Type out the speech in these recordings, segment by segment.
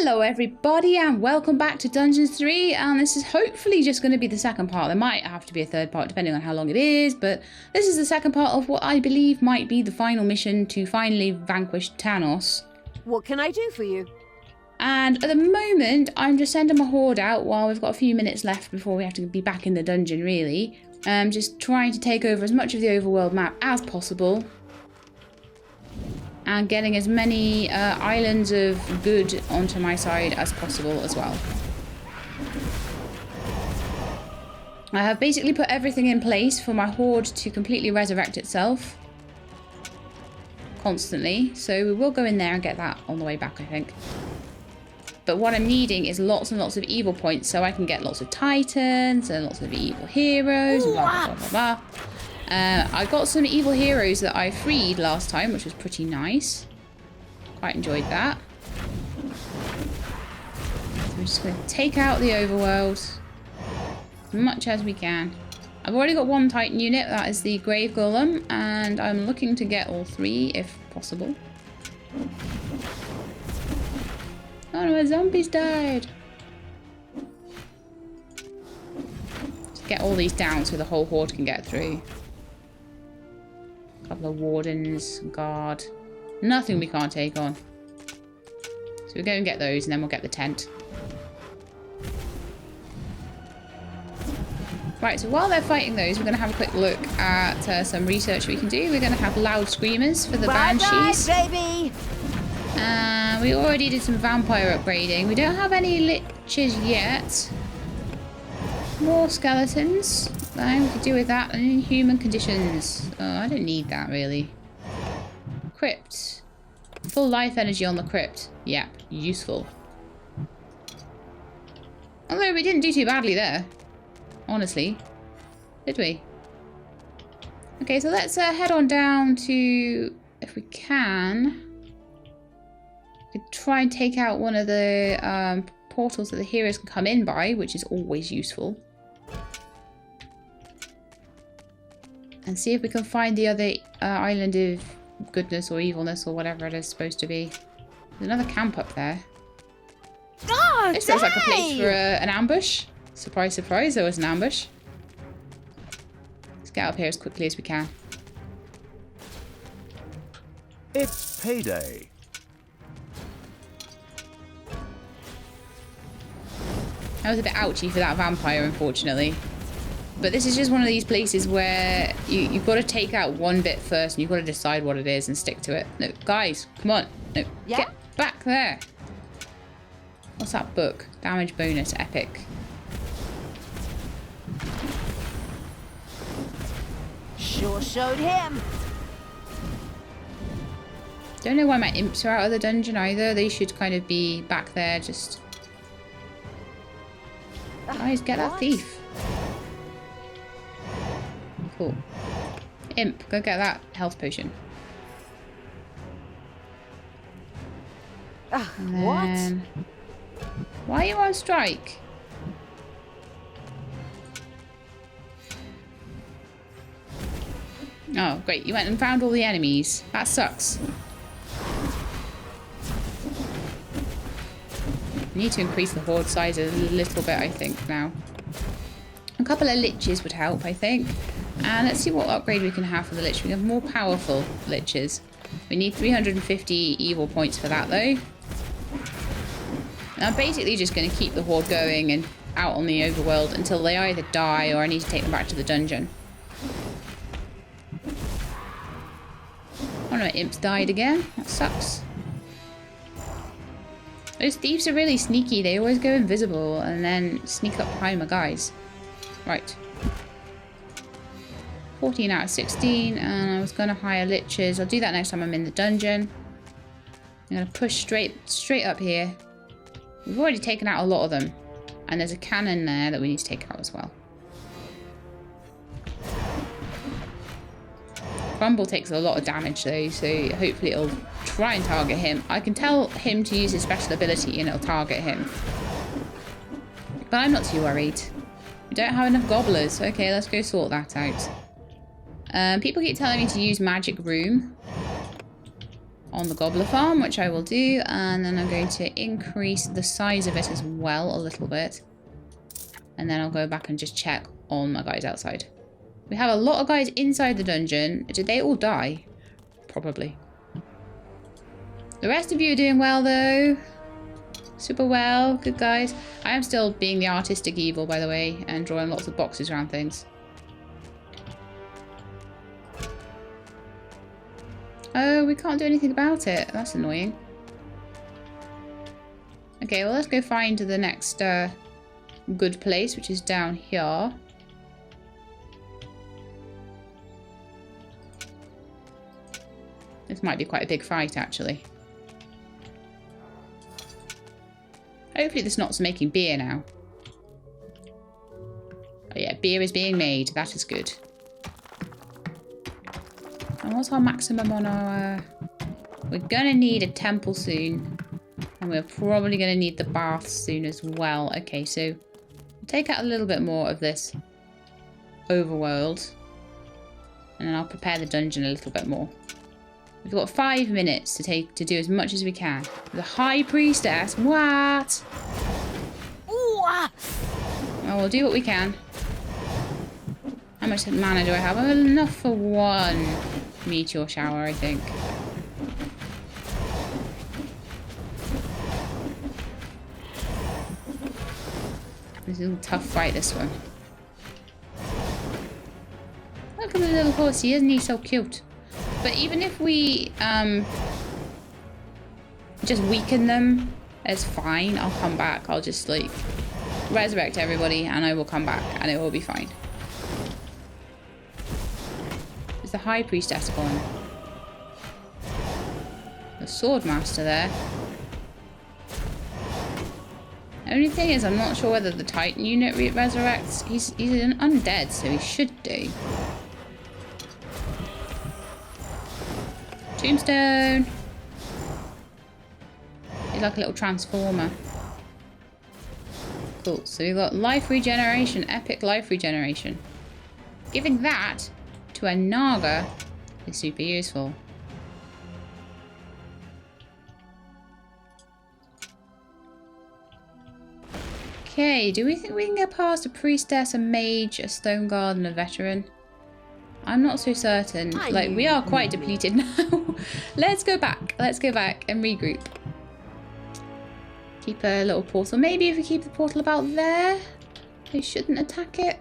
Hello everybody and welcome back to Dungeons 3, and this is hopefully just going to be the second part. There might have to be a third part depending on how long it is, but this is the second part of what I believe might be the final mission to finally vanquish Tanos. What can I do for you? And at the moment I'm just sending my horde out while we've got a few minutes left before we have to be back in the dungeon really. Just trying to take over as much of the overworld map as possible. And getting as many islands of good onto my side as possible as well. I have basically put everything in place for my horde to completely resurrect itself. Constantly. So we will go in there and get that on the way back, I think. But what I'm needing is lots and lots of evil points so I can get lots of titans and lots of evil heroes and blah blah blah blah blah. I got some evil heroes that I freed last time, which was pretty nice. Quite enjoyed that. So we're just going to take out the overworld as much as we can. I've already got one titan unit, that is the grave golem, and I'm looking to get all three if possible. Oh no, zombies died! Just get all these down so the whole horde can get through. Couple of wardens, guard. Nothing we can't take on. So we'll go and get those and then we'll get the tent. Right, so while they're fighting those, we're going to have a quick look at some research we can do. We're going to have loud screamers for the banshees. Baby! We already did some vampire upgrading. We don't have any liches yet. More skeletons. We could do with that. And inhuman conditions. Oh, I don't need that really. Crypt. Full life energy on the crypt. Yep, useful. Although we didn't do too badly there. Honestly. Did we? Okay, so let's head on down to, if we can, we could try and take out one of the portals that the heroes can come in by, which is always useful. And see if we can find the other island of goodness or evilness or whatever it is supposed to be. There's another camp up there. Oh, this looks like a place for an ambush. Surprise, surprise, there was an ambush. Let's get up here as quickly as we can. It's payday. That was a bit ouchy for that vampire, unfortunately. But this is just one of these places where you've got to take out one bit first and you've got to decide what it is and stick to it. No, guys, come on. No, yeah? Get back there. What's that book? Damage bonus, epic. Sure showed him. Don't know why my imps are out of the dungeon either. They should kind of be back there just... Guys, get that thief. Cool. Imp, go get that health potion. What? Why are you on strike? Oh, great. You went and found all the enemies. That sucks. We need to increase the horde size a little bit, I think, now. A couple of liches would help, I think. And let's see what upgrade we can have for the lich. We have more powerful liches. We need 350 evil points for that, though. And I'm basically just going to keep the horde going and out on the overworld until they either die or I need to take them back to the dungeon. One of my imps died again. That sucks. Those thieves are really sneaky. They always go invisible and then sneak up behind my guys. Right. 14 out of 16, and I was going to hire liches. I'll do that next time I'm in the dungeon. I'm going to push straight up here. We've already taken out a lot of them. And there's a cannon there that we need to take out as well. Crumble takes a lot of damage though, so hopefully it'll try and target him. I can tell him to use his special ability and it'll target him. But I'm not too worried. We don't have enough gobblers. Okay, let's go sort that out. People keep telling me to use magic room. on the gobbler farm, which I will do, and then I'm going to increase the size of it as well a little bit. And then I'll go back and just check on my guys outside. We have a lot of guys inside the dungeon. Did they all die? Probably. The rest of you are doing well, though. Super well. Good guys. I am still being the artistic evil, by the way, and drawing lots of boxes around things. Oh, we can't do anything about it. That's annoying. Okay, well, let's go find the next good place, which is down here. This might be quite a big fight, actually. Hopefully the snot's making beer now. Oh yeah, beer is being made. That is good. And what's our maximum on our... We're gonna need a temple soon. And we're probably gonna need the bath soon as well. Okay, so take out a little bit more of this overworld. And then I'll prepare the dungeon a little bit more. We've got 5 minutes to do as much as we can. The High Priestess? What? Ooh, ah. Well, we'll do what we can. How much mana do I have? Enough for one meteor shower, I think. This is a tough fight, this one. Look at the little horsey, isn't he so cute? But even if we just weaken them, it's fine. I'll come back. I'll just like resurrect everybody and I will come back and it will be fine. Is the High Priestess gone? The Swordmaster there. The only thing is I'm not sure whether the Titan unit resurrects. He's an undead, so he should do. Tombstone! He's like a little transformer. Cool, so we've got life regeneration, epic life regeneration. Giving that to a Naga is super useful. Okay, do we think we can get past a priestess, a mage, a stone guard, and a veteran? I'm not so certain. Like, we are quite depleted now. Let's go back. Let's go back and regroup. Keep a little portal. Maybe if we keep the portal about there, they shouldn't attack it.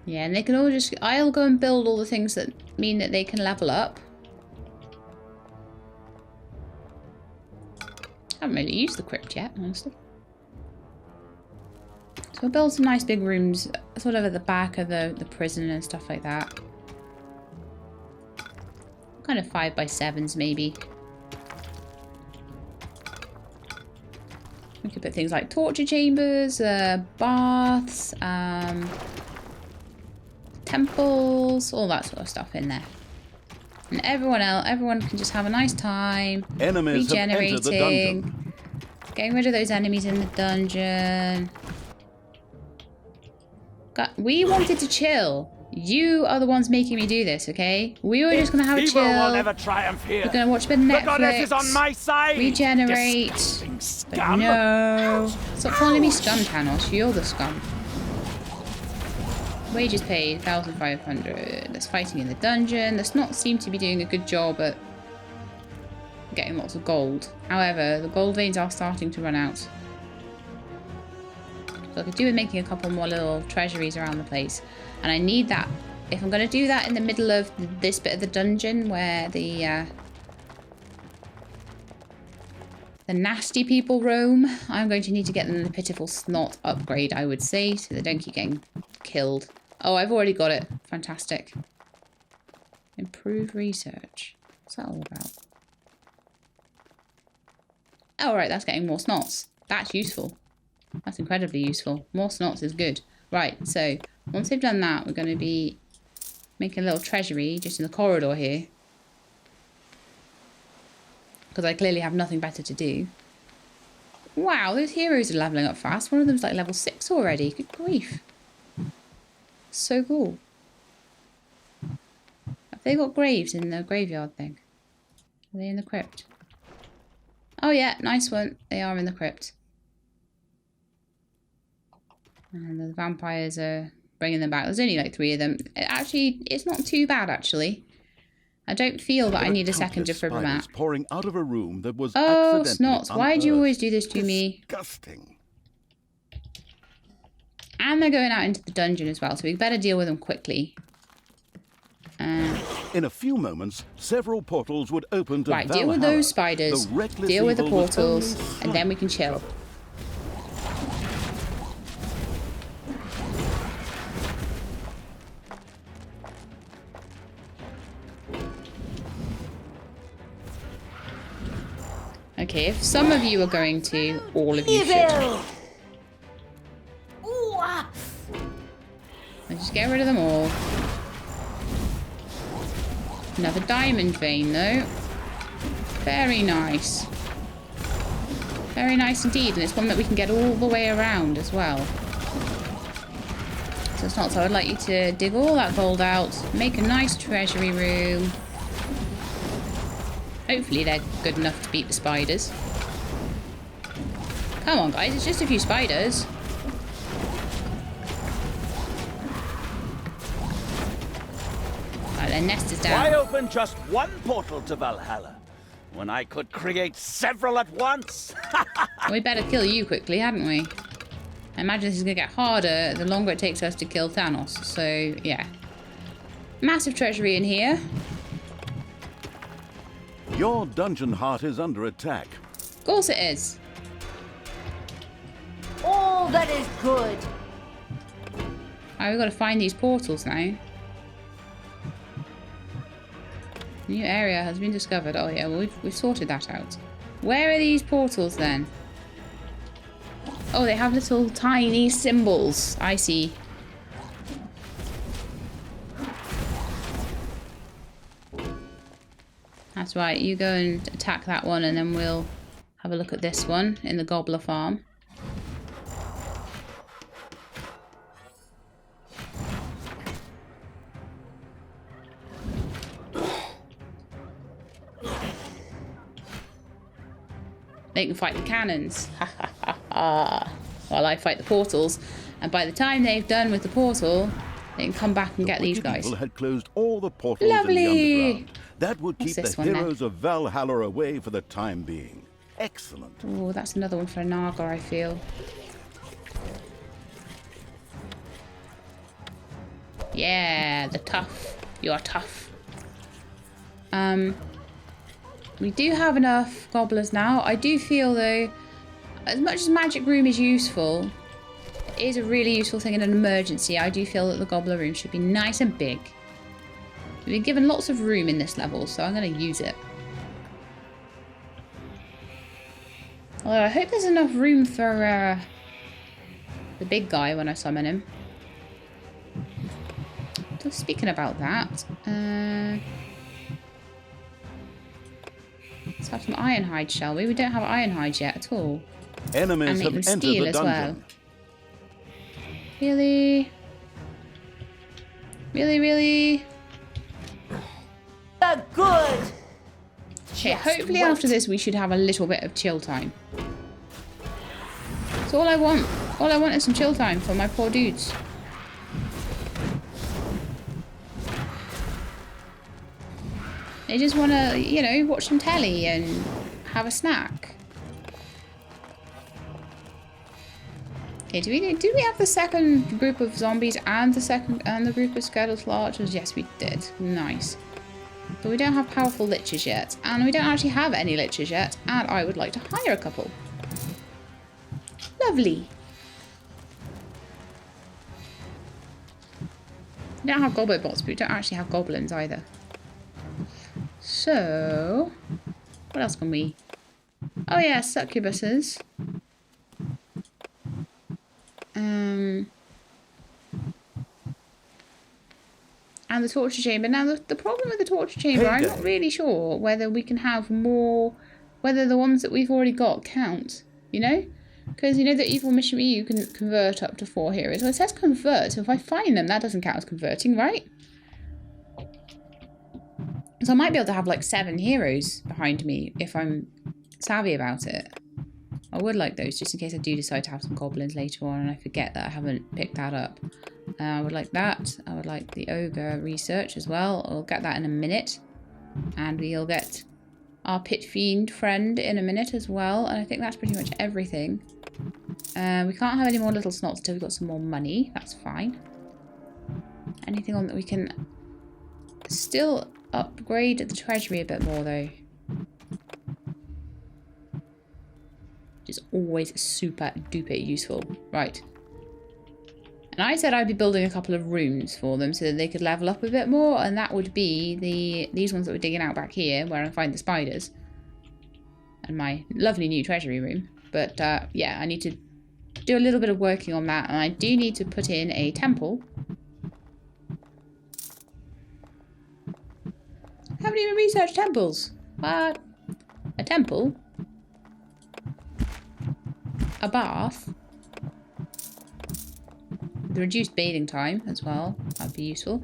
Yeah, and they can all just... I'll go and build all the things that mean that they can level up. I haven't really used the crypt yet, honestly. So we'll build some nice big rooms, sort of at the back of the prison and stuff like that. Kind of 5x7s maybe. We could put things like torture chambers, baths, temples, all that sort of stuff in there. And everyone can just have a nice time. Enemies have entered the dungeon. Getting rid of those enemies in the dungeon. We wanted to chill. You are the ones making me do this, okay? We were just gonna have a chill. Will never triumph here. We're gonna watch a bit of Netflix. The goddess is on my side. Regenerate. But no. Stop calling me scum, Tanos. You're the scum. Wages paid, 1,500. There's fighting in the dungeon. Does not seem to be doing a good job at getting lots of gold. However, the gold veins are starting to run out. So I could do with making a couple more little treasuries around the place. And I need that. If I'm going to do that in the middle of this bit of the dungeon where the nasty people roam, I'm going to need to get them the pitiful snot upgrade, I would say, so they don't keep getting killed. Oh, I've already got it. Fantastic. Improve research. What's that all about? Oh, right, that's getting more snots. That's useful. That's incredibly useful. More snots is good. Right, so once they've done that, we're going to be making a little treasury just in the corridor here. Because I clearly have nothing better to do. Wow, those heroes are leveling up fast. One of them's like level 6 already. Good grief. So cool. I They got graves in the graveyard thing. Are they in the crypt? Oh yeah, nice one. They are in the crypt. And the vampires are bringing them back. There's only like 3 of them. Actually, it's not too bad, actually. I don't feel that I need a second defibrillator. Pouring out of a room that was oh, accidentally Snots, why do you always do this to me? Disgusting. And they're going out into the dungeon as well, so we better deal with them quickly. In a few moments, several portals would open to Right, deal with those spiders, deal with the portals, and then we can chill. Okay, if some of you are going to, all of you should. Let's just get rid of them all. Another diamond vein, though. Very nice. Very nice indeed, and it's one that we can get all the way around as well. So it's not so I'd like you to dig all that gold out, make a nice treasury room. Hopefully they're good enough to beat the spiders. Come on, guys, it's just a few spiders. Right, their nest is down. Why open just one portal to Valhalla when I could create several at once? We better kill you quickly, hadn't we? I imagine this is going to get harder the longer it takes us to kill Thanos. So, yeah. Massive treasury in here. Your dungeon heart is under attack. Of course it is. All that is good. Alright, we've got to find these portals now. New area has been discovered. Oh yeah, well we've sorted that out. Where are these portals then? Oh, they have little tiny symbols. I see. That's right, you go and attack that one and then we'll have a look at this one in the Gobbler Farm. They can fight the cannons. Ha ha ha ha. While I fight the portals. And by the time they've done with the portal, they can come back and get these guys. People had closed all the portals Lovely. in the underground. That would keep What's the this one, heroes of Valhalla away for the time being. Excellent. Oh, that's another one for Naga, I feel. Yeah, the tough. You're tough. We do have enough gobblers now. I do feel, though, as much as Magic Room is useful, it is a really useful thing in an emergency. I do feel that the gobbler room should be nice and big. We've been given lots of room in this level, so I'm going to use it. Although I hope there's enough room for the big guy when I summon him. So speaking about that, let's have some ironhide, shall we? We don't have ironhide yet at all. Enemies and make have them entered steel the as dungeon. well. Really? Really, really? The good. Okay, hopefully after this we should have a little bit of chill time. That's all I want. All I want is some chill time for my poor dudes. They just want to, you know, watch some telly and have a snack. Okay, did we have the second group of zombies and the group of skeletal archers? Yes, we did. Nice. But we don't have powerful lichers yet, and we don't actually have any lichers yet, and I would like to hire a couple. Lovely. We don't have goblin bots, but we don't actually have goblins either. So, what else can we? Oh yeah, succubuses. And the torture chamber. Now, the problem with the torture chamber, I'm not really sure whether we can have more, whether the ones that we've already got count, you know? Because you know that Evil Mission you can convert up to 4 heroes. Well, it says convert, so if I find them, that doesn't count as converting, right? So I might be able to have like 7 heroes behind me if I'm savvy about it. I would like those just in case I do decide to have some goblins later on and I forget that I haven't picked that up. I would like that. I would like the ogre research as well. I'll get that in a minute. And we'll get our pit fiend friend in a minute as well. And I think that's pretty much everything. We can't have any more little snots until we've got some more money. That's fine. Anything on that we can still upgrade the treasury a bit more though. Which is always super duper useful. Right. And I said I'd be building a couple of rooms for them so that they could level up a bit more, and that would be these ones that we're digging out back here where I find the spiders. And my lovely new treasury room. But yeah, I need to do a little bit of working on that, and I do need to put in a temple. I haven't even researched temples. What? A temple? A bath? The reduced bathing time as well. That'd be useful.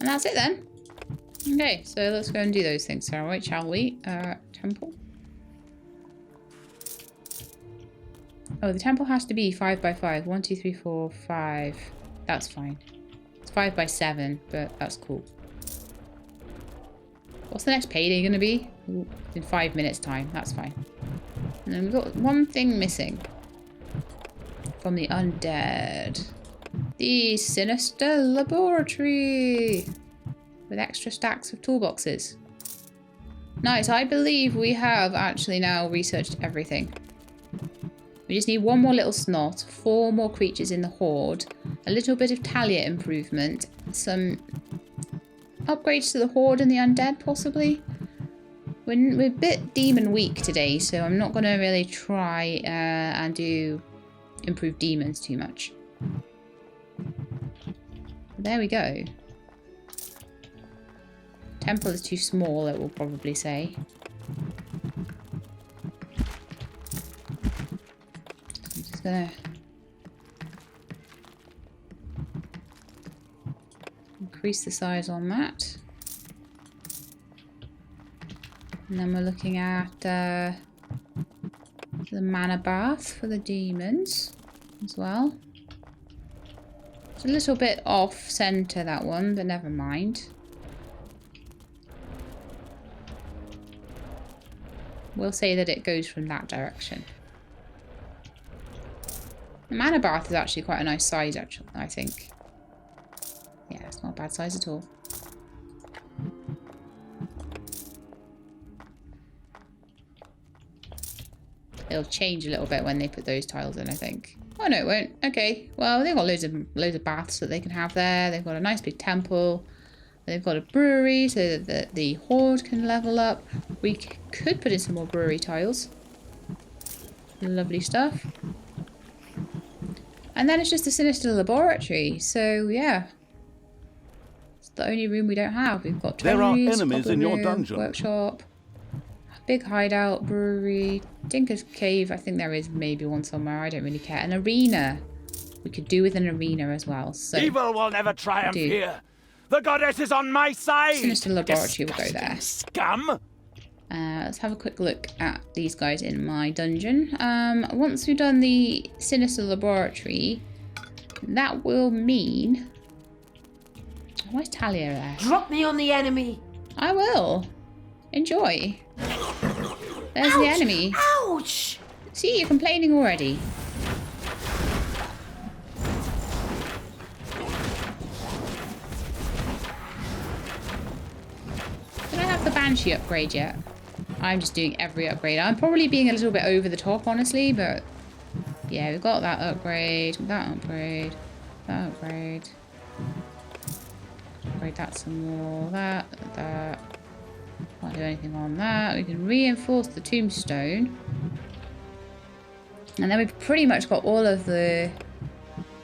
And that's it then. Okay, so let's go and do those things, shall we? Temple. Oh, the temple has to be 5 by 5. 1, 2, 3, 4, 5. That's fine. It's 5 by 7, but that's cool. What's the next payday going to be? Ooh, in 5 minutes time. That's fine. And then we've got one thing missing from the undead. The sinister laboratory with extra stacks of toolboxes. Nice. I believe we have actually now researched everything. We just need one more little snot, 4 more creatures in the horde, a little bit of Thalya improvement, some upgrades to the horde and the undead possibly. We're a bit demon weak today, so I'm not going to really try and do improve demons too much. But there we go. Temple is too small, it will probably say. I'm just going to increase the size on that. And then we're looking at the mana bath for the demons as well. It's a little bit off center, that one, but never mind. We'll say that it goes from that direction. The mana bath is actually quite a nice size, actually, I think. Yeah, it's not a bad size at all. It'll change a little bit when they put those tiles in, I think. Oh no, it won't. Okay. Well, they've got loads of baths that they can have there. They've got a nice big temple. They've got a brewery so that the horde can level up. We could put in some more brewery tiles. Lovely stuff. And then it's just a sinister laboratory. So yeah, it's the only room we don't have. We've got There are treasuries, enemies in your room, dungeon. workshop. Big hideout, brewery, Dinker's Cave. I think there is maybe one somewhere. I don't really care. An arena. We could do with an arena as well. So Evil will never triumph here. The goddess is on my side. Sinister laboratory will go there. Scum. Let's have a quick look at these guys in my dungeon. Once we've done the sinister laboratory, that will mean. Why's Thalya there? Drop me on the enemy. I will. Enjoy. There's the enemy. Ouch! See, you're complaining already. Did I have the Banshee upgrade yet? I'm just doing every upgrade. I'm probably being a little bit over the top, honestly, but yeah, we've got that upgrade, that upgrade, that upgrade. Upgrade that some more, that. Can't do anything on that. We can reinforce the tombstone. And then we've pretty much got all of the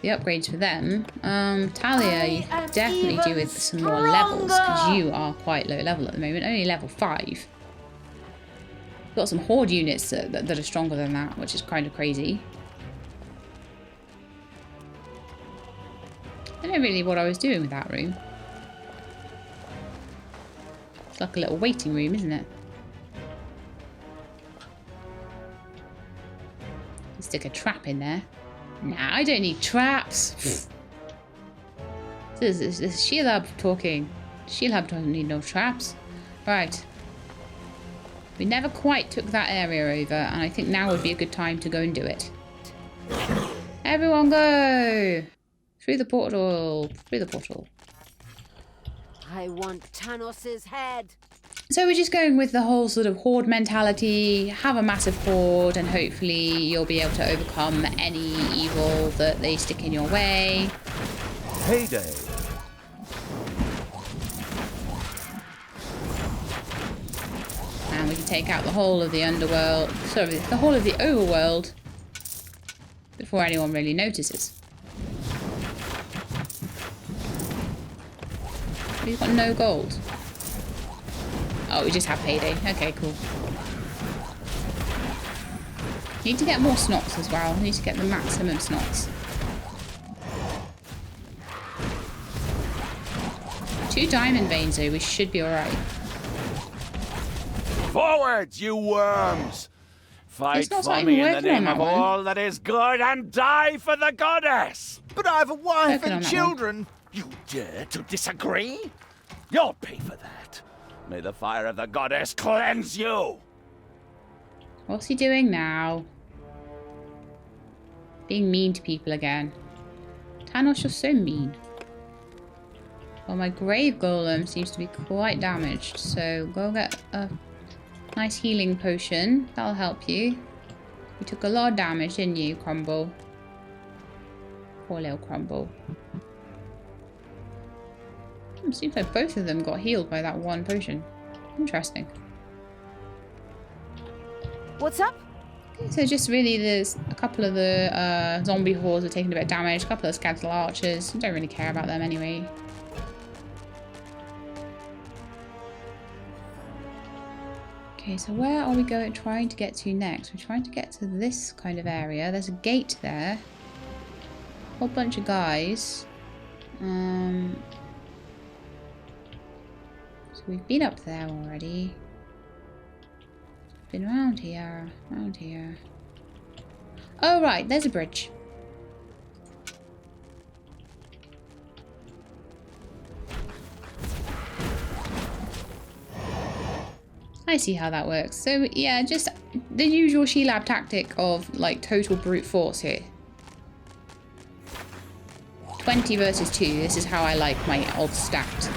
upgrades for them. Thalya, you can definitely do with some more levels, because you are quite low level at the moment, only level 5. We've got some horde units that are stronger than that, which is kind of crazy. I don't know really what I was doing with that room. It's like a little waiting room, isn't it? Stick a trap in there. Nah, I don't need traps. This is Sheilab talking. Sheilab don't need no traps. Right. We never quite took that area over, and I think now would be a good time to go and do it. Everyone go! Through the portal. Through the portal. I want Tanos's head. So we're just going with the whole sort of horde mentality, have a massive horde, and hopefully you'll be able to overcome any evil that they stick in your way. Payday. And we can take out the whole of the underworld, sorry, the whole of the overworld before anyone really notices. We've got no gold. Oh, we just have payday. Okay, cool. Need to get more snots as well. Need to get the maximum snots. 2 diamond veins though, we should be alright. Forwards, you worms! Fight It's not for like me I'm in the working on name of that one. all that is good and die for the goddess! But I have a wife Working on and that children. You dare to disagree? You'll pay for that. May the fire of the goddess cleanse you! What's he doing now? Being mean to people again. Tanos, you're so mean. Well, my grave golem seems to be quite damaged, so go get a nice healing potion. That'll help you. You took a lot of damage, didn't you, Crumble? Poor little Crumble. Seems like both of them got healed by that one potion. Interesting. What's up? Okay, so just really there's a couple of the zombie hordes are taking a bit of damage, a couple of skeletal archers. Don't really care about them anyway. Okay, so where are we trying to get to next? We're trying to get to this kind of area. There's a gate there. A whole bunch of guys. So we've been up there already. Been around here, around here. Oh right, there's a bridge. I see how that works. So yeah, just the usual Sheilab tactic of like total brute force here. 20 versus 2, this is how I like my odds stacked.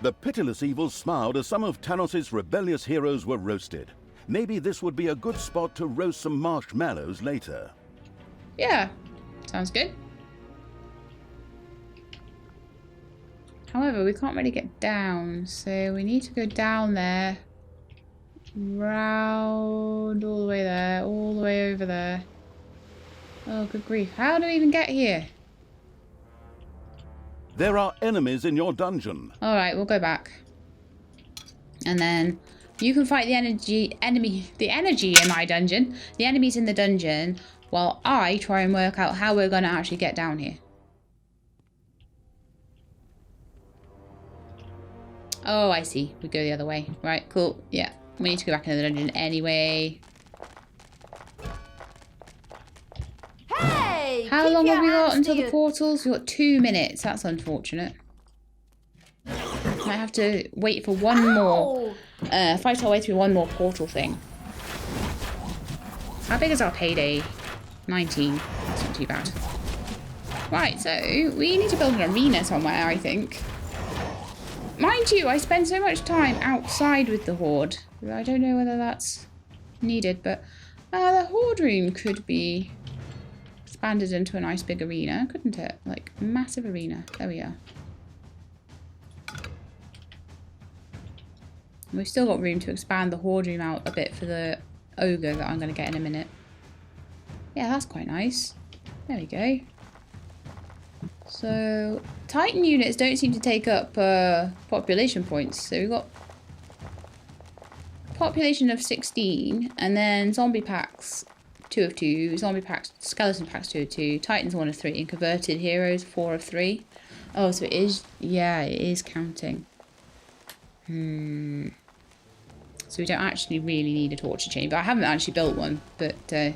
The pitiless evil smiled as some of Tanos' rebellious heroes were roasted. Maybe this would be a good spot to roast some marshmallows later. Yeah, sounds good. However, we can't really get down, so we need to go down there. Round all the way there, all the way over there. Oh, good grief. How do we even get here? There are enemies in your dungeon. Alright, we'll go back. And then you can fight the energy in my dungeon. The enemies in the dungeon, while I try and work out how we're going to actually get down here. Oh, I see. We go the other way. Right, cool. Yeah, we need to go back into the dungeon anyway. Hey! How keep long your have we got hands until to the portals? We've got 2 minutes. That's unfortunate. Might have to wait for one more. Fight our way through one more portal thing. How big is our payday? 19. That's not too bad. Right, so we need to build an arena somewhere, I think. Mind you, I spend so much time outside with the Horde. I don't know whether that's needed, but the Horde room could be expanded into a nice big arena, couldn't it? Like, a massive arena. There we are. And we've still got room to expand the Horde room out a bit for the ogre that I'm going to get in a minute. Yeah, that's quite nice. There we go. So, Titan units don't seem to take up population points. So we've got population of 16, and then zombie packs 2 of 2. Zombie packs, skeleton packs 2 of 2. Titans 1 of 3. And converted heroes 4 of 3. Oh, so it is, yeah, it is counting. So we don't actually really need a torture chamber. I haven't actually built one, but it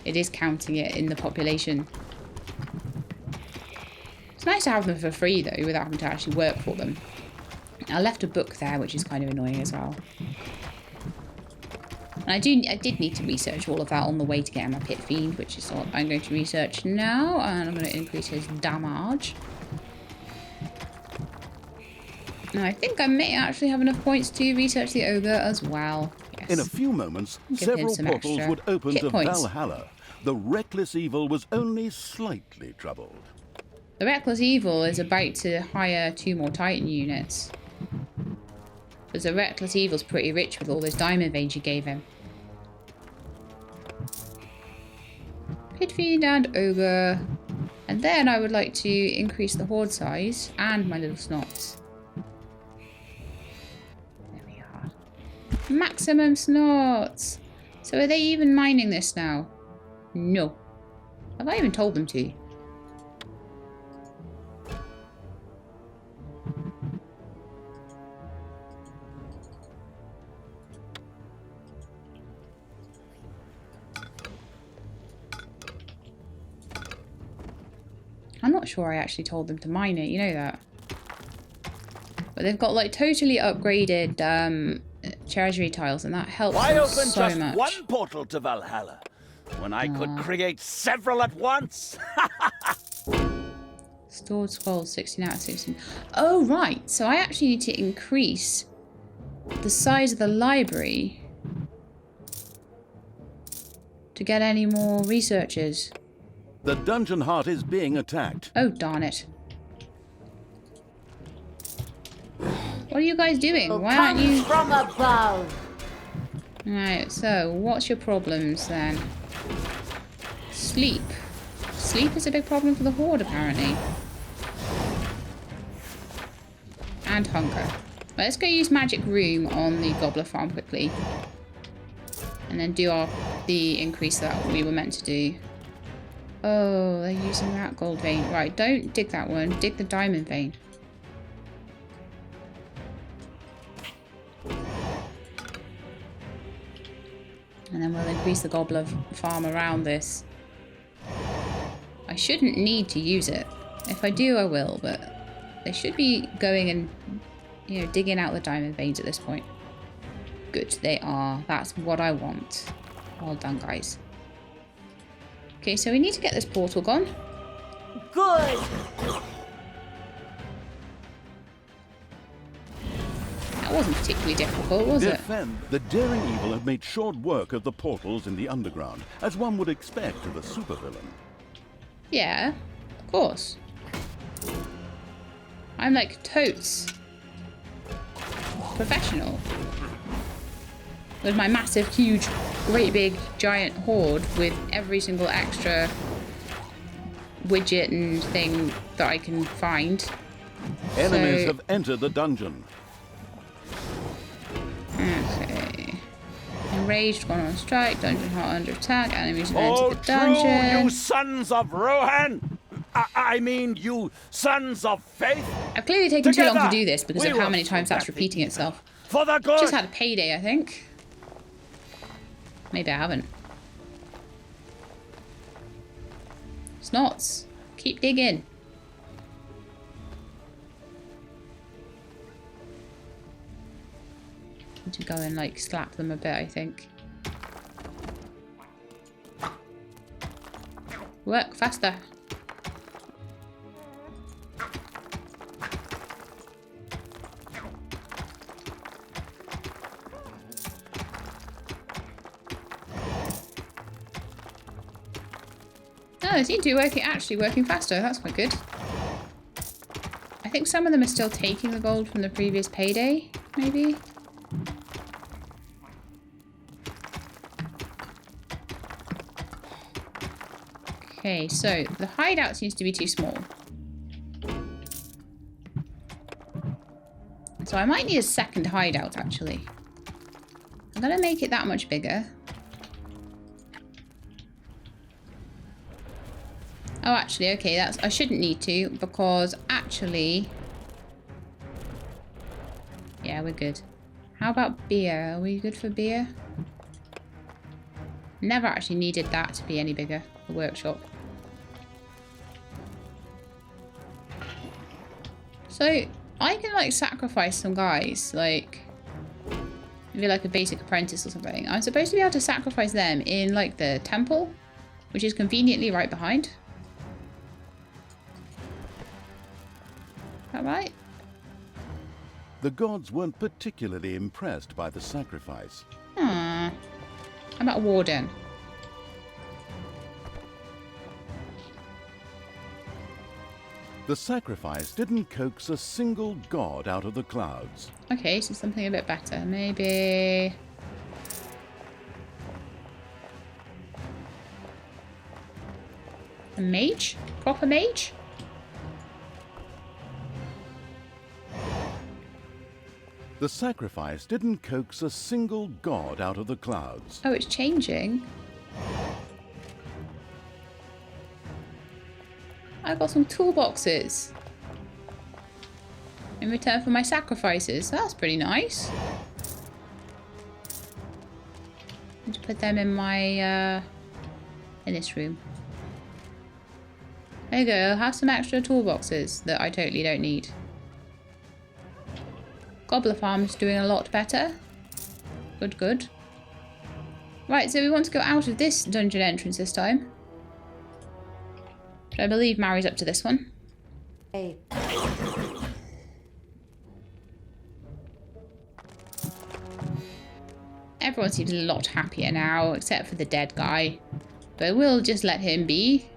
is counting it in the population. It's nice to have them for free, though, without having to actually work for them. I left a book there, which is kind of annoying as well. And I did need to research all of that on the way to getting my pit fiend, which is what I'm going to research now. And I'm going to increase his damage. And I think I may actually have enough points to research the ogre as well. Yes. In a few moments, several portals would open to Valhalla. The reckless evil was only slightly troubled. The reckless evil is about to hire 2 more Titan units. Because the reckless evil's pretty rich with all those diamond veins you gave him. Pit fiend and ogre. And then I would like to increase the horde size and my little snots. There we are. Maximum snots! So are they even mining this now? No. Have I even told them to? I'm not sure I actually told them to mine it, you know that. But they've got like totally upgraded treasury tiles and that helps Why them open so just much. one portal to Valhalla when I could create several at once? Stored scrolls 16 out of 16. Oh right, so I actually need to increase the size of the library to get any more researchers. The dungeon heart is being attacked. Oh, darn it. What are you guys doing? Why aren't you... from above. Right, so what's your problems then? Sleep. Sleep is a big problem for the horde, apparently. And hunger. Right, let's go use magic room on the gobbler farm quickly. And then do the increase that we were meant to do. Oh, they're using that gold vein. Right, don't dig that one. Dig the diamond vein. And then we'll increase the gobbler farm around this. I shouldn't need to use it. If I do, I will, but they should be going and, you know, digging out the diamond veins at this point. Good, they are. That's what I want. Well done, guys. Okay, so we need to get this portal gone. Good. That wasn't particularly difficult, was it? Defend. The daring evil have made short work of the portals in the underground, as one would expect of a supervillain. Yeah, of course. I'm like totes professional. With my massive, huge, great big, giant horde with every single extra widget and thing that I can find. Enemies have entered the dungeon. Okay. Enraged, gone on strike, dungeon heart under attack, enemies have Oh, entered the true, dungeon. you sons of Rohan! I mean, you sons of faith! I've clearly taken too long to Together, do this because we of how will many times that's protect repeating itself. For the good! Just had a payday, I think. Maybe I haven't. Snots, keep digging. Need to go and like slap them a bit, I think. Work faster. Oh, they seem to be actually working faster. That's quite good. I think some of them are still taking the gold from the previous payday, maybe? Okay, so the hideout seems to be too small. So I might need a second hideout, actually. I'm going to make it that much bigger. Oh, actually, okay, that's... I shouldn't need to, because actually... Yeah, we're good. How about beer? Are we good for beer? Never actually needed that to be any bigger, the workshop. So, I can, like, sacrifice some guys, like... Maybe like a basic apprentice or something. I'm supposed to be able to sacrifice them in, like, the temple, which is conveniently right behind. Is that right? The gods weren't particularly impressed by the sacrifice. How about a warden? The sacrifice didn't coax a single god out of the clouds. Okay, so something a bit better. Maybe... a mage? Proper mage? The sacrifice didn't coax a single god out of the clouds. Oh, it's changing. I got some toolboxes in return for my sacrifices. That's pretty nice. I need to put them in my in this room. There you go. Have some extra toolboxes that I totally don't need. Gobbler Farm is doing a lot better. Good, good. Right, so we want to go out of this dungeon entrance this time. But I believe Mary's up to this one. Hey. Everyone seems a lot happier now, except for the dead guy. But we'll just let him be.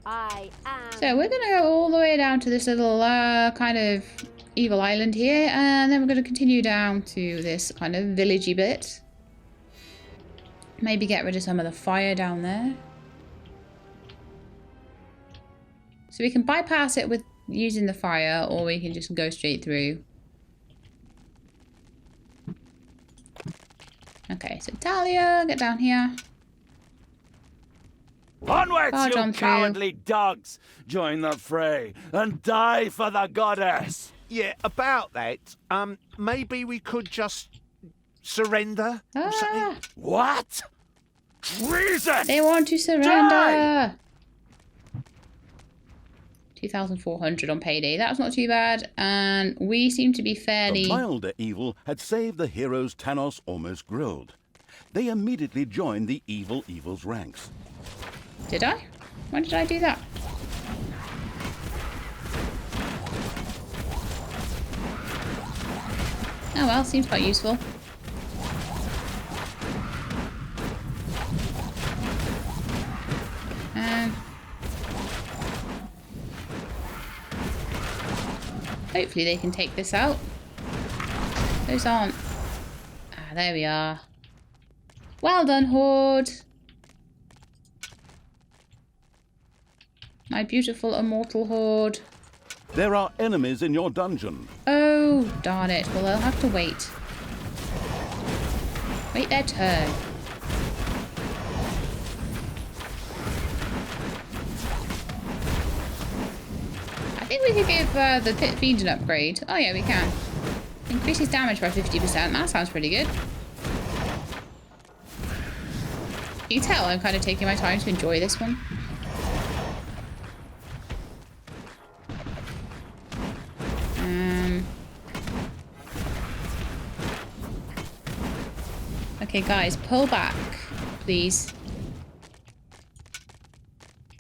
I am. So we're going to go all the way down to this little kind of evil island here. And then we're going to continue down to this kind of villagey bit. Maybe get rid of some of the fire down there. So we can bypass it with using the fire, or we can just go straight through. Okay, so Thalya, get down here. Onwards, Barge you on through. cowardly dogs! Join the fray and die for the goddess! Yeah, about that, maybe we could just surrender or something? Ah, What? Treason! they want to surrender. 2,400 on payday. That's not too bad. And we seem to be fairly... The milder evil had saved the heroes Tanos almost grilled. They immediately joined the evil's ranks. Did I? When did I do that? Oh well, seems quite useful. Hopefully they can take this out. Those aren't... Ah, there we are. Well done, Horde. My beautiful immortal Horde. There are enemies in your dungeon. Oh, darn it. Well, they'll have to wait. Wait their turn. I think we could give the Pit Fiend an upgrade. Oh yeah, we can. Increases damage by 50%. That sounds pretty good. You can tell I'm kind of taking my time to enjoy this one. Okay, guys, pull back, please.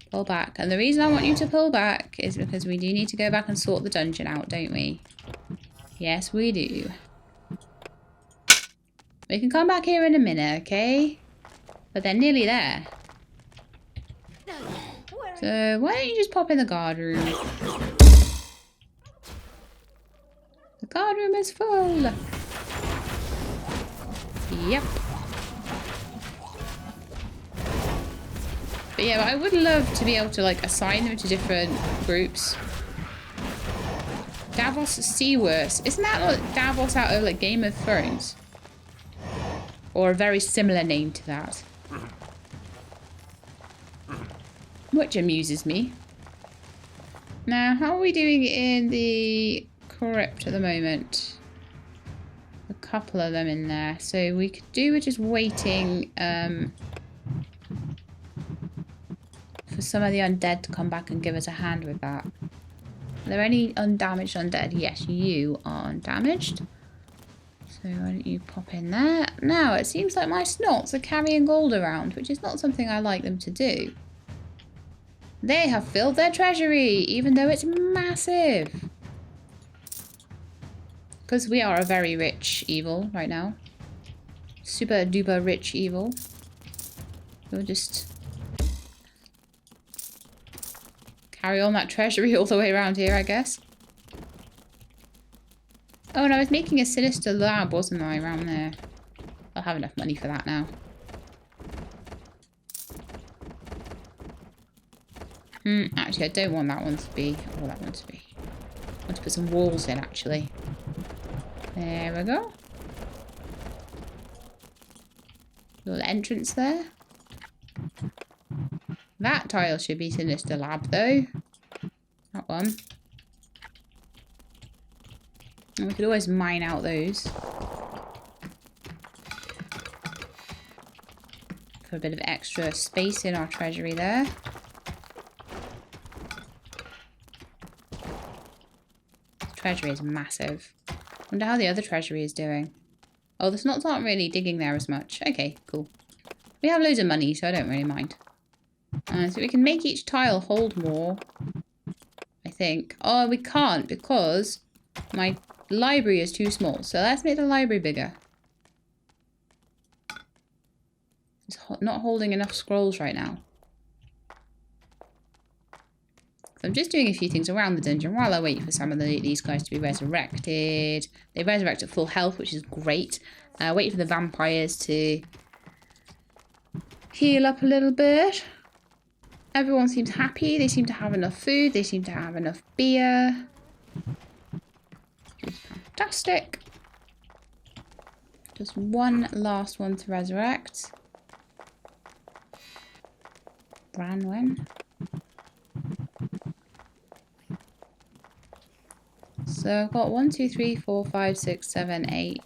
Pull back. And the reason I want you to pull back is because we do need to go back and sort the dungeon out, don't we? Yes, we do. We can come back here in a minute, okay? But they're nearly there. So, why don't you just pop in the guard room? The guard room is full. Yep. But yeah, I would love to be able to like assign them to different groups. Davos Seaworth. Isn't that like Davos out of like Game of Thrones? Or a very similar name to that. which amuses me. Now, how are we doing in the crypt at the moment? A couple of them in there. So we could do with just waiting for some of the undead to come back and give us a hand with that. Are there any undamaged undead? Yes, you are undamaged. So why don't you pop in there? Now, it seems like my snots are carrying gold around, which is not something I like them to do. They have filled their treasury, even though it's massive. Because we are a very rich evil right now. Super duper rich evil. We'll just carry on that treasury all the way around here, I guess. Oh, and I was making a sinister lab, wasn't I, around there? I'll have enough money for that now. Actually, I don't want that one to be. I want that one to be. I want to put some walls in, actually. There we go. Little entrance there. That tile should be Sinister Lab, though. That one. And we could always mine out those. For a bit of extra space in our treasury there. Treasury is massive. Wonder how the other treasury is doing. Oh, the snots aren't really digging there as much. Okay, cool. We have loads of money, so I don't really mind. So we can make each tile hold more, I think. Oh, we can't because my library is too small. So let's make the library bigger. It's not holding enough scrolls right now. So I'm just doing a few things around the dungeon while I wait for some of these guys to be resurrected. They resurrect at full health, which is great. Wait for the vampires to heal up a little bit. Everyone seems happy. They seem to have enough food. They seem to have enough beer. Which is fantastic. Just one last one to resurrect. Branwen. So I've got 1, 2, 3, 4, 5, 6, 7, 8.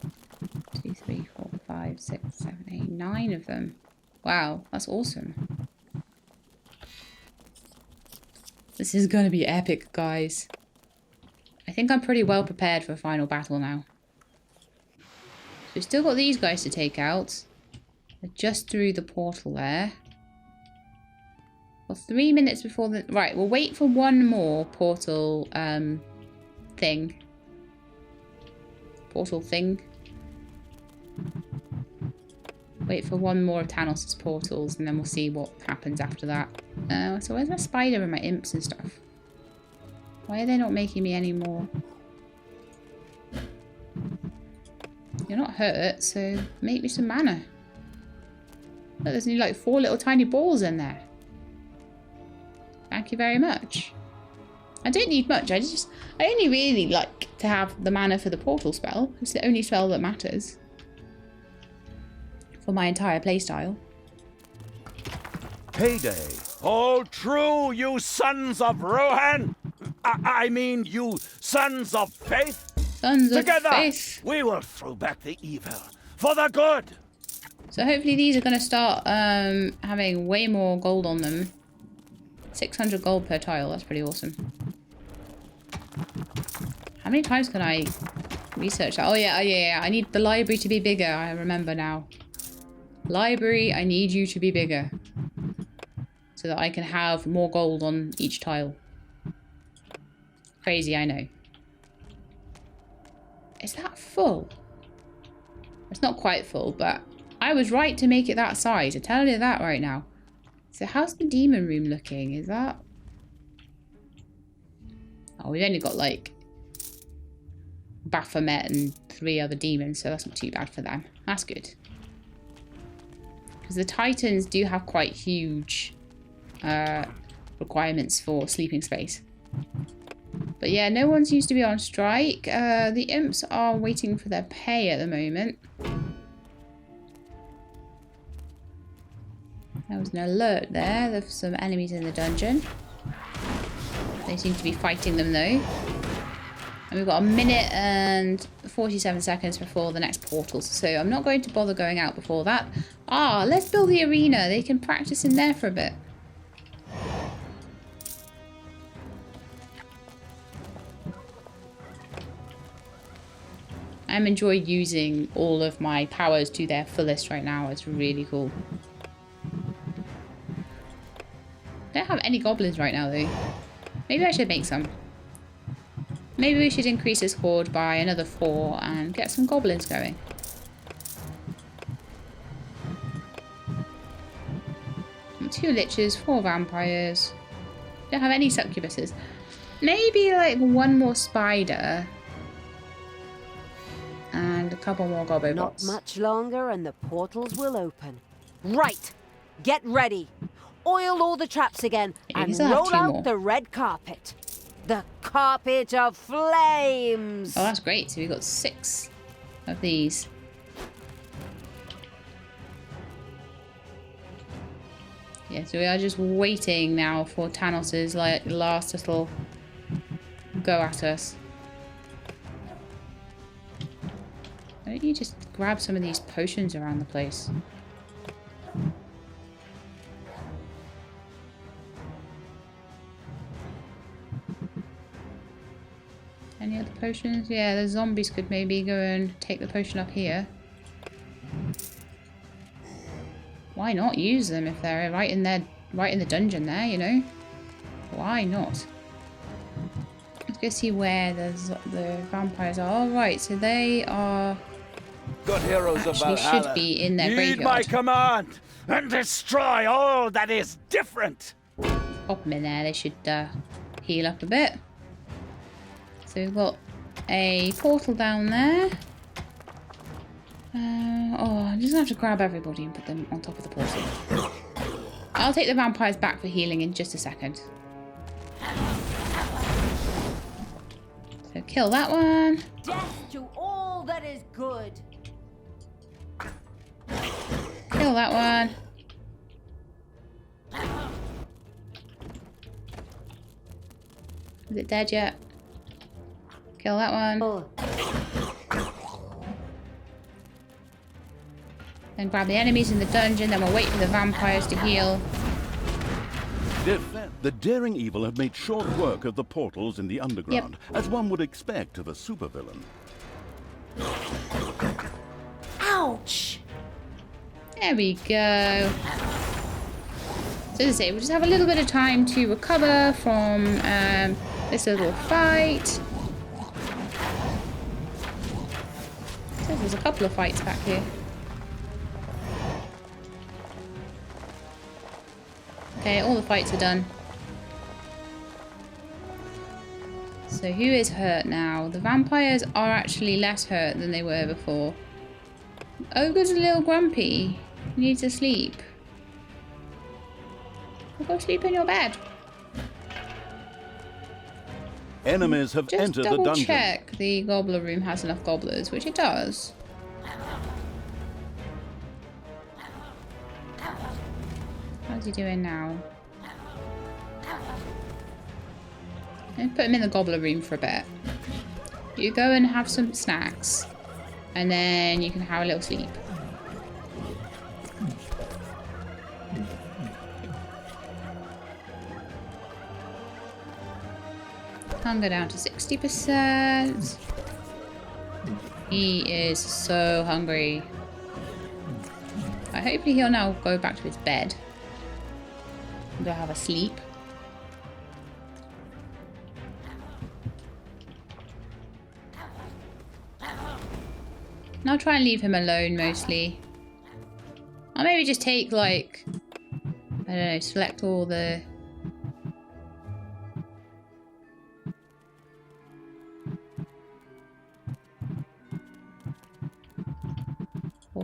2, 3, 4, 5, 6, 7, 8, 9 of them. Wow, that's awesome. This is going to be epic, guys. I think I'm pretty well prepared for a final battle now. So we've still got these guys to take out. They're just through the portal there. Well, 3 minutes before the... Right, we'll wait for one more portal thing. Portal thing. Wait for one more of Tanos' portals and then we'll see what happens after that. So where's my spider and my imps and stuff? Why are they not making me any more? You're not hurt, so make me some mana. Look, there's only like 4 little tiny balls in there. Thank you very much. I don't need much, I only really like to have the mana for the portal spell. It's the only spell that matters. For my entire playstyle. Payday! All true, you sons of Rohan! I mean, you sons of faith! Sons of Together, faith. we will throw back the evil for the good! So hopefully these are going to start having way more gold on them. 600 gold per tile, that's pretty awesome. How many times can I research that? Oh yeah, I need the library to be bigger, I remember now. Library, I need you to be bigger. So that I can have more gold on each tile. Crazy, I know. Is that full? It's not quite full, but I was right to make it that size. I tell you that right now. So how's the demon room looking? Is that... Oh, we've only got like Baphomet and 3 other demons, so that's not too bad for them. That's good. Because the Titans do have quite huge requirements for sleeping space. But yeah, no one seems to be on strike. The imps are waiting for their pay at the moment. There was an alert there. There's some enemies in the dungeon. They seem to be fighting them though. And we've got a minute and 47 seconds before the next portal. So I'm not going to bother going out before that. Ah, let's build the arena. They can practice in there for a bit. I'm enjoying using all of my powers to their fullest right now. It's really cool. I don't have any goblins right now though. Maybe I should make some. Maybe we should increase this horde by another 4 and get some goblins going. And 2 liches, 4 vampires. Don't have any succubuses. Maybe like 1 more spider. And a couple more gobobots. Not much longer and the portals will open. Right! Get ready! Oil all the traps again Yeah, and still have roll 2 out more. the red carpet. The carpet of flames! Oh, that's great. So we've got 6 of these. Yeah, so we are just waiting now for Tanos' like last little go at us. Why don't you just grab some of these potions around the place? Any other potions? Yeah, the zombies could maybe go and take the potion up here. Why not use them if they're right in the dungeon there, you know? Why not? Let's go see where the vampires are. Oh, right, so they are Good heroes of actually Valhalla, should be in their heed my graveyard. command and destroy all that is different. Pop them in there. They should heal up a bit. So we've got a portal down there. Oh, I'm just gonna have to grab everybody and put them on top of the portal. I'll take the vampires back for healing in just a second. So kill that one. Death to all that is good! Kill that one. Is it dead yet? Kill that one. Oh, Then grab the enemies in the dungeon, then we'll wait for the vampires to heal. The daring evil have made short work of the portals in the underground, as one would expect of a supervillain. ouch! There we go. So as I say, we'll just have a little bit of time to recover from this little fight. So there's a couple of fights back here. Okay, all the fights are done. So who is hurt now? The vampires are actually less hurt than they were before. Ogre's a little grumpy. He needs to sleep. Well, go sleep in your bed. Enemies have Just entered the double dungeon. check the gobbler room has enough gobblers, which it does. How's he doing now? Let's put him in the gobbler room for a bit. You go and have some snacks, and then you can have a little sleep. Hunger down to 60%. He is so hungry. Hopefully he'll now go back to his bed and go have a sleep. And I'll try and leave him alone mostly. I'll maybe just take like, I don't know, select all the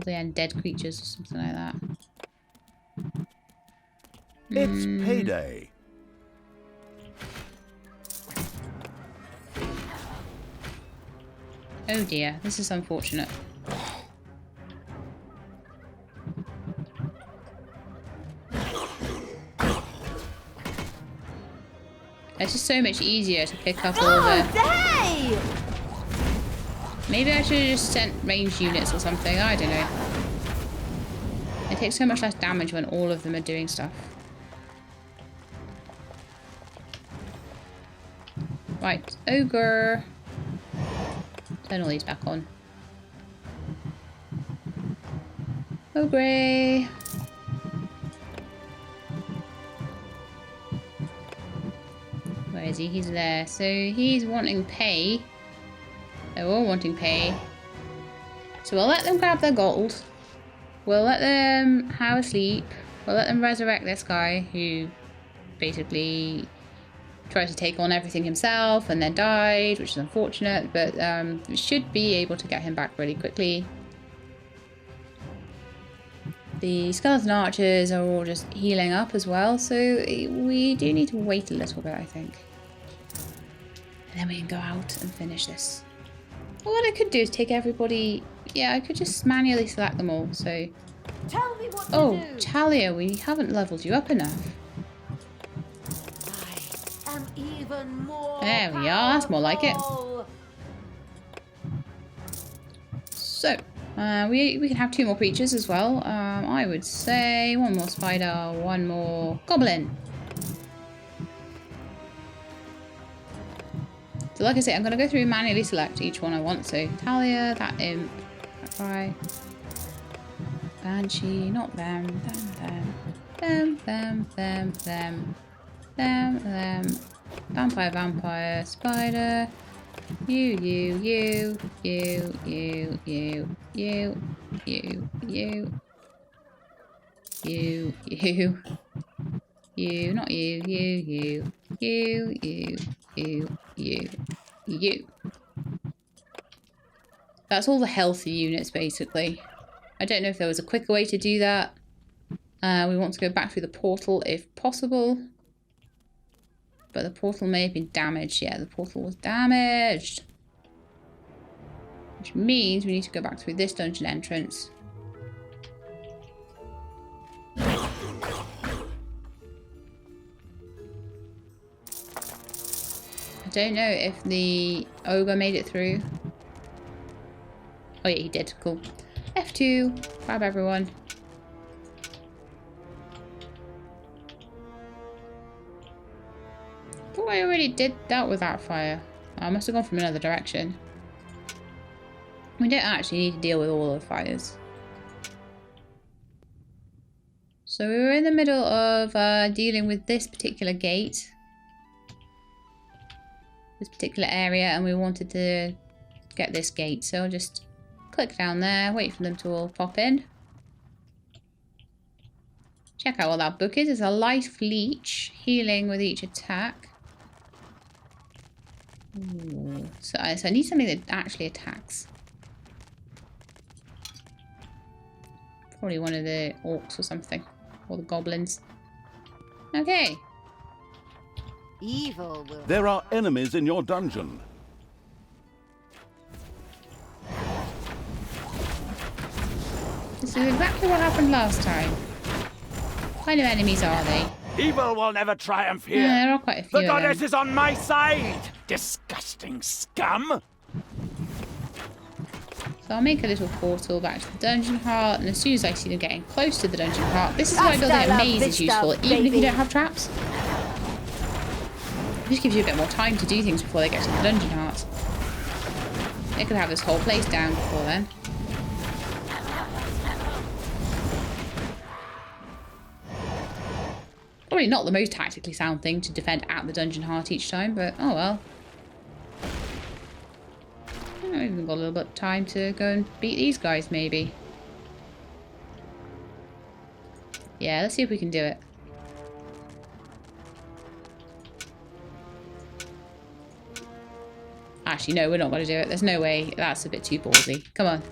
undead creatures or something like that. It's payday. Oh dear, this is unfortunate. It's just so much easier to pick up all Oh, the... hey! Maybe I should have just sent ranged units or something. I don't know. It takes so much less damage when all of them are doing stuff. Right, ogre. Turn all these back on. Ogre. Where is he? He's there. So he's wanting pay. They're all wanting pay. So we'll let them grab their gold. We'll let them have a sleep. We'll let them resurrect this guy who basically tried to take on everything himself and then died, which is unfortunate, but we should be able to get him back really quickly. The skeleton archers are all just healing up as well, so we do need to wait a little bit, I think. And then we can go out and finish this. Well, what I could do is take everybody... Yeah, I could just manually select them all, so... Tell me what Oh, to do. Thalya, we haven't leveled you up enough. I am even more There we are, that's more like it. powerful. So, we can have 2 more creatures as well. I would say 1 more spider, 1 more goblin. So like I say, I'm going to go through and manually select each one I want. So Thalya, that imp, that guy, banshee, not them, them, vampire, spider, you, not you. That's all the healthy units, basically. I don't know if there was a quicker way to do that. We want to go back through the portal if possible. But the portal may have been damaged. Yeah, the portal was damaged. Which means we need to go back through this dungeon entrance. I don't know if the ogre made it through. Oh yeah, he did. Cool. F2. Grab everyone. I thought I already did that with that fire. I must have gone from another direction. We don't actually need to deal with all of the fires. So we were in the middle of dealing with this particular gate. This particular area, and we wanted to get this gate. So I'll just click down there, wait for them to all pop in. Check out what that book is. It's a life leech, healing with each attack. Ooh. So I need something that actually attacks. Probably one of the orcs or something. Or the goblins. Okay. Evil will. There are enemies in your dungeon. This is exactly what happened last time. What kind of enemies are they? Evil will never triumph here. Yeah, there are quite a few The of them. goddess is on my side. Disgusting scum. So I'll make a little portal back to the dungeon heart, and as soon as I see them getting close to the dungeon heart, this is why building a maze is useful, even if you don't have traps. It just gives you a bit more time to do things before they get to the dungeon heart. They could have this whole place down before then. Probably not the most tactically sound thing to defend at the dungeon heart each time, but oh well. I've even got a little bit of time to go and beat these guys, maybe. Yeah, let's see if we can do it. Actually, no, we're not going to do it. There's no way. That's a bit too ballsy. Come on.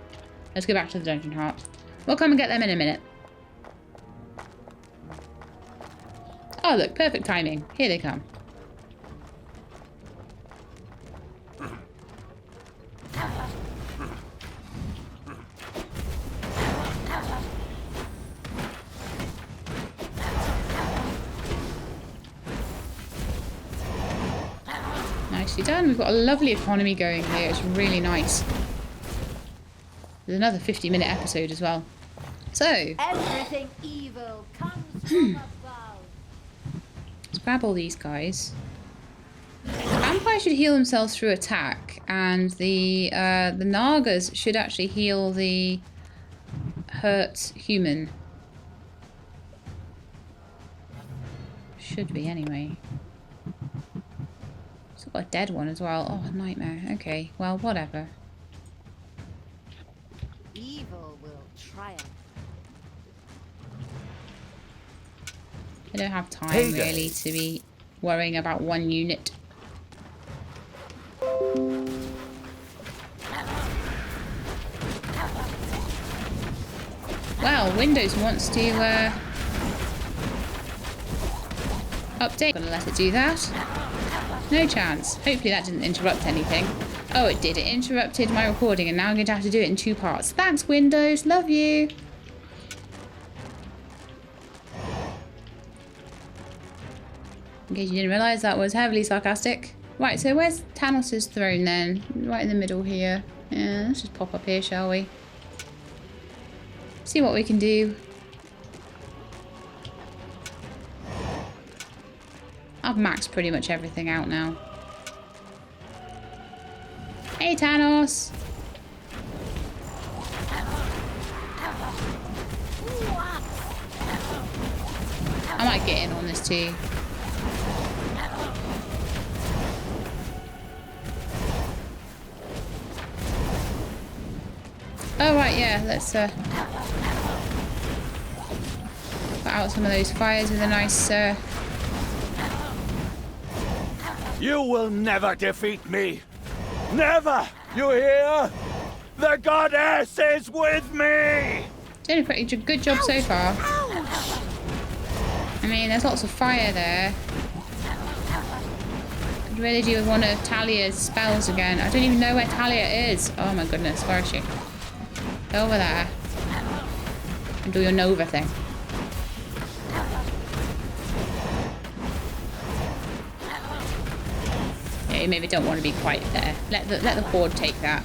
Let's go back to the dungeon heart. We'll come and get them in a minute. Oh, look. Perfect timing. Here they come. Nicely done. We've got a lovely economy going here. It's really nice. There's another 50-minute episode as well. So, Everything evil comes from above. let's grab all these guys. Vampires should heal themselves through attack, and the Nagas should actually heal the hurt human. Should be, anyway. It's got a dead one as well. Oh, nightmare. Okay, well, whatever. Evil will triumph. I don't have time, Hey there. really, to be worrying about one unit. Well, Windows wants to update. I'm gonna let it do that. No chance. Hopefully that didn't interrupt anything. Oh, it did. It interrupted my recording, and now I'm going to have to do it in 2 parts. Thanks, Windows. Love you. In case you didn't realise, that was heavily sarcastic. Right, so where's Tanos' throne then? Right in the middle here. Yeah, let's just pop up here, shall we? See what we can do. I've maxed pretty much everything out now. Hey, Tanos! I might get in on this too. Oh, right, yeah, let's put out some of those fires with a nice You will never defeat me. Never! You hear? The goddess is with me! doing a pretty good job so far. I mean, there's lots of fire there. Could really do with one of Thalya's spells again. I don't even know where Thalya is. Oh my goodness, where is she? Go over there. And do your Nova thing. Yeah, you maybe don't want to be quite there. Let the horde take that.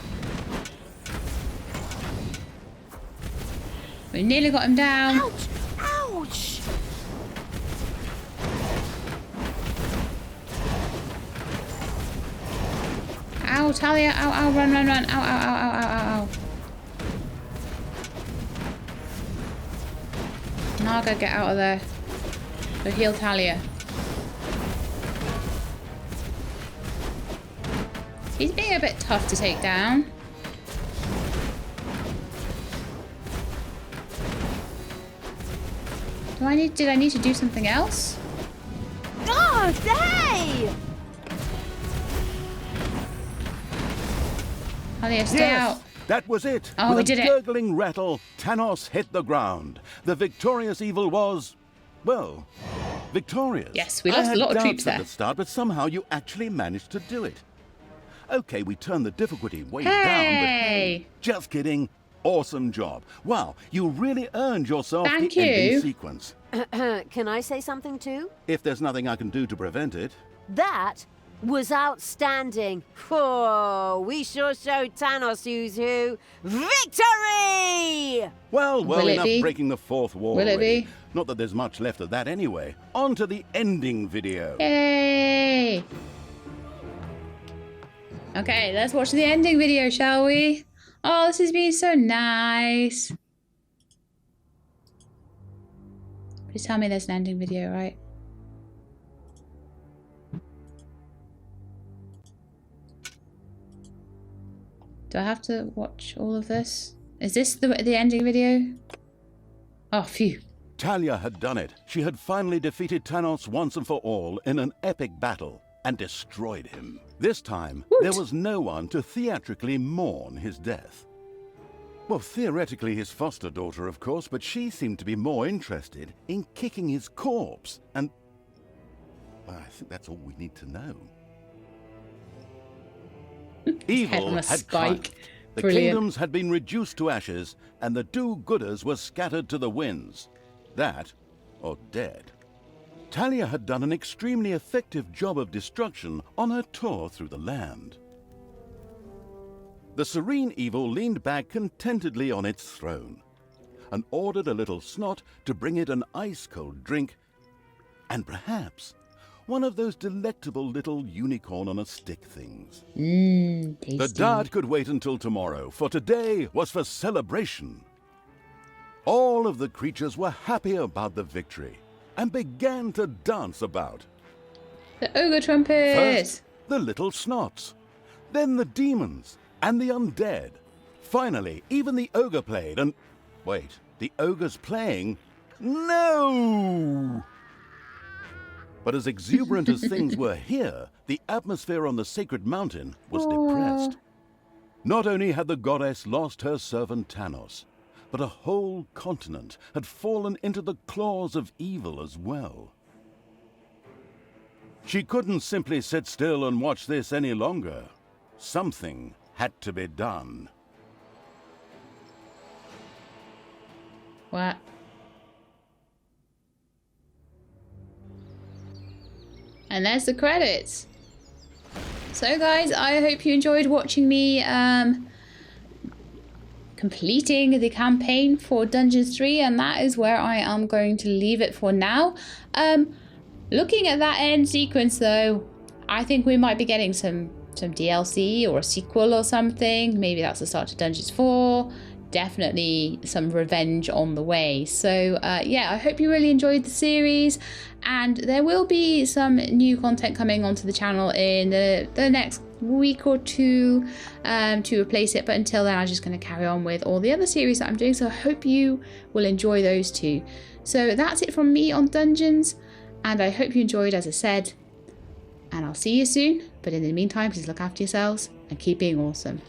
We nearly got him down. Ouch! Ouch! Ow, Thalya. Ow, ow, run, run, run. Ow, ow, ow, ow, ow, ow, ow. Naga, get out of there. Go heal Thalya. He's being a bit tough to take down. Did I need to do something else? Oh, hey! Thalya, stay Yes, out. that was it. Oh, With we a did it. gurgling rattle, Tanos hit the ground. The victorious evil was, well, victorious. Yes, we lost a lot of troops I had doubts there. at the start, but somehow you actually managed to do it. Okay, we turned the difficulty way Hey! down, but hey, just kidding. Awesome job. Wow, you really earned yourself Thank the ending you. sequence. Can I say something too? If there's nothing I can do to prevent it. That was outstanding. Oh, we sure showed Tanos who's who. Victory! Well, Will it enough be? breaking the fourth wall. Will it already. be? Not that there's much left of that anyway. On to the ending video. Yay! Okay, let's watch the ending video, shall we? Oh, this has been so nice. Please tell me there's an ending video, right? Do I have to watch all of this? Is this the ending video? Oh, phew. Thalya had done it. She had finally defeated Tanos once and for all in an epic battle and destroyed him. This time, Woot. there was no one to theatrically mourn his death. Well, theoretically his foster daughter, of course, but she seemed to be more interested in kicking his corpse. And well, I think that's all we need to know. Head Evil on a had spike. triumphed. The Brilliant. kingdoms had been reduced to ashes, and the do-gooders were scattered to the winds. That, or dead. Thalya had done an extremely effective job of destruction on her tour through the land. The serene evil leaned back contentedly on its throne and ordered a little snot to bring it an ice-cold drink and perhaps one of those delectable little unicorn-on-a-stick things. Tasty. The dart could wait until tomorrow, for today was for celebration. All of the creatures were happy about the victory and began to dance about. The ogre trumpet! First, the little snots, then the demons and the undead. Finally, even the ogre played and... Wait, the ogre's playing? No! But as exuberant as things were here, the atmosphere on the sacred mountain was depressed. Not only had the goddess lost her servant Tanos, but a whole continent had fallen into the claws of evil as well. She couldn't simply sit still and watch this any longer. Something had to be done. What? And there's the credits. So guys, I hope you enjoyed watching me completing the campaign for Dungeons 3, and that is where I am going to leave it for now. Looking at that end sequence though, I think we might be getting some DLC or a sequel or something. Maybe that's the start to Dungeons 4. Definitely some revenge on the way. So yeah, I hope you really enjoyed the series, and there will be some new content coming onto the channel in the next week or two to replace it, but until then I'm just going to carry on with all the other series that I'm doing, so I hope you will enjoy those too. So that's it from me on Dungeons, and I hope you enjoyed, as I said, and I'll see you soon. But in the meantime, please look after yourselves and keep being awesome.